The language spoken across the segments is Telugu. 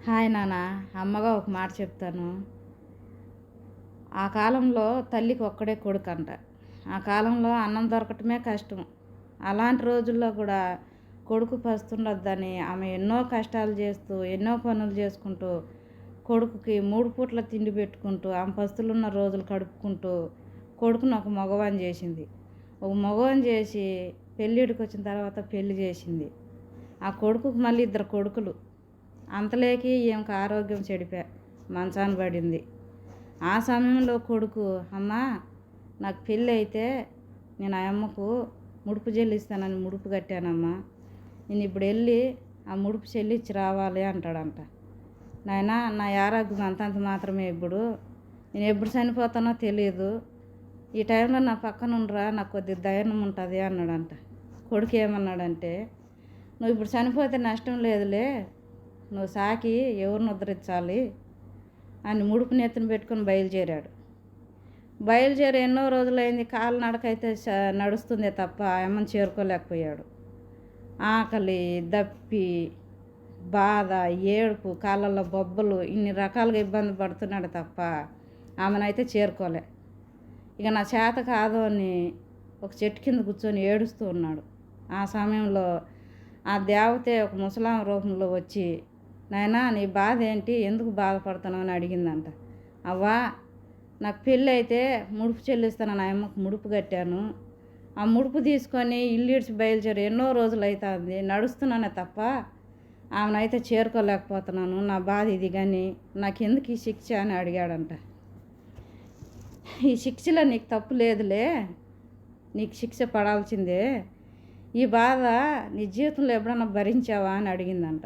హాయ్ నాన్న. అమ్మగా ఒక మాట చెప్తాను. ఆ కాలంలో తల్లికి ఒక్కడే కొడుకంట. ఆ కాలంలో అన్నం దొరకటమే కష్టం. అలాంటి రోజుల్లో కూడా కొడుకు పస్తుండొద్దని ఆమె ఎన్నో కష్టాలు చేస్తూ ఎన్నో పనులు చేసుకుంటూ కొడుకుకి 3 పూట్ల తిండి పెట్టుకుంటూ ఆమె పస్తులున్న రోజులు గడుపుకుంటూ కొడుకుని ఒక మగవాని చేసింది. ఒక మగవాని చేసి పెళ్ళిడికి వచ్చిన తర్వాత పెళ్లి చేసింది. ఆ కొడుకుకి మళ్ళీ 2 కొడుకులు. అంతలేకి ఈమెకు ఆరోగ్యం మంచాన పడింది. ఆ సమయంలో కొడుకు, అమ్మా నాకు పెళ్ళి అయితే నేను ఆ అమ్మకు ముడుపు చెల్లిస్తానని ముడుపు కట్టానమ్మా, నేను ఇప్పుడు వెళ్ళి ఆ ముడుపు చెల్లించి రావాలి అంటాడంట. నాయనా, నా ఆరోగ్యం అంతంత మాత్రమే, ఇప్పుడు నేను ఎప్పుడు చనిపోతానో తెలియదు, ఈ టైంలో నా పక్కన ఉండరా, నాకు కొద్దిగా ధైర్యం ఉంటుంది అన్నాడంట. కొడుకు ఏమన్నాడంటే, నువ్వు ఇప్పుడు చనిపోతే నష్టం లేదులే, నువ్వు సాకి ఎవరిని ఉద్ధరించాలి అని ముడుపు నెత్తిన పెట్టుకొని బయలుదేరాడు. ఎన్నో రోజులైంది, కాలు నడకైతే నడుస్తుందే తప్ప అమ్మని చేరుకోలేకపోయాడు. ఆకలి, దప్పి, బాధ, ఏడుపు, కాళ్ళల్లో బొబ్బలు, ఇన్ని రకాలుగా ఇబ్బంది పడుతున్నాడు తప్ప ఆమెనైతే చేరుకోలే. ఇక నా చేత కాదు అని ఒక చెట్టు కింద కూర్చొని ఏడుస్తూ ఉన్నాడు. ఆ సమయంలో ఆ దేవతే ఒక ముసలాం రూపంలో వచ్చి, నాయనా నీ బాధ ఏంటి, ఎందుకు బాధపడుతున్నావు అని అడిగిందంట. అవ్వా, నాకు పెళ్ళి అయితే ముడుపు చెల్లిస్తాను, నా అమ్మకు ముడుపు కట్టాను, ఆ ముడుపు తీసుకొని ఇల్లు ఇడిచి బయలుదేరి ఎన్నో రోజులు అవుతుంది, నడుస్తున్నానే తప్ప ఆమెనైతే చేరుకోలేకపోతున్నాను, నా బాధ ఇది, కానీ నాకెందుకు ఈ శిక్ష అని అడిగాడంట. ఈ శిక్షలో నీకు తప్పు లేదులే, నీకు శిక్ష పడాల్సిందే, ఈ బాధ నీ జీవితంలో ఎప్పుడన్నా భరించావా అని అడిగిందంట.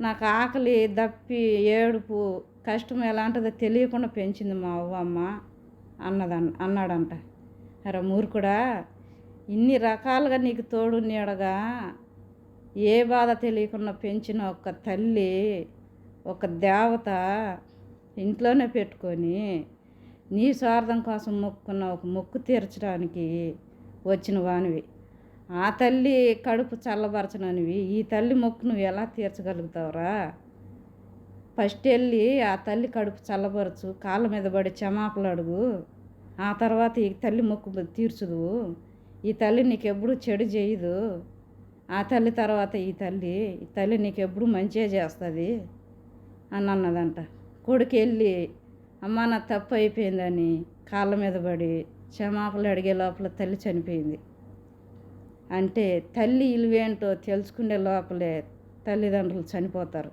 నాకు ఆకలి, దప్పి, ఏడుపు, కష్టం ఎలాంటిదో తెలియకుండా పెంచింది మా అవ్వమ్మ అన్నాడంట. అరే మూర్ఖుడా, ఇన్ని రకాలుగా నీకు తోడు నీడగా ఏ బాధ తెలియకుండా పెంచిన ఒక తల్లి, ఒక దేవత ఇంట్లోనే పెట్టుకొని నీ స్వార్థం కోసం మొక్కున్న ఒక మొక్కు తీర్చడానికి వచ్చిన వానివి, ఆ తల్లి కడుపు చల్లబరచననివి ఈ తల్లి మొక్కు నువ్వు ఎలా తీర్చగలుగుతావురా? ఫస్ట్ వెళ్ళి ఆ తల్లి కడుపు చల్లబరచు, కాళ్ళ మీద పడి క్షమాపణలు అడుగు, ఆ తర్వాత ఈ తల్లి మొక్కు తీర్చుదు. ఈ తల్లి నీకెప్పుడు చెడు చేయదు, ఆ తల్లి తర్వాత ఈ తల్లి నీకెప్పుడు మంచిగా చేస్తుంది అని అన్నదంట. కొడుకు వెళ్ళి, అమ్మ నా తప్పు అయిపోయిందని కాళ్ళ మీద పడి క్షమాపణలు అడిగే లోపల తల్లి చనిపోయింది. అంటే తల్లి ఇలువేంటో తెలుసుకునే లోపలే తల్లిదండ్రులు చనిపోతారు.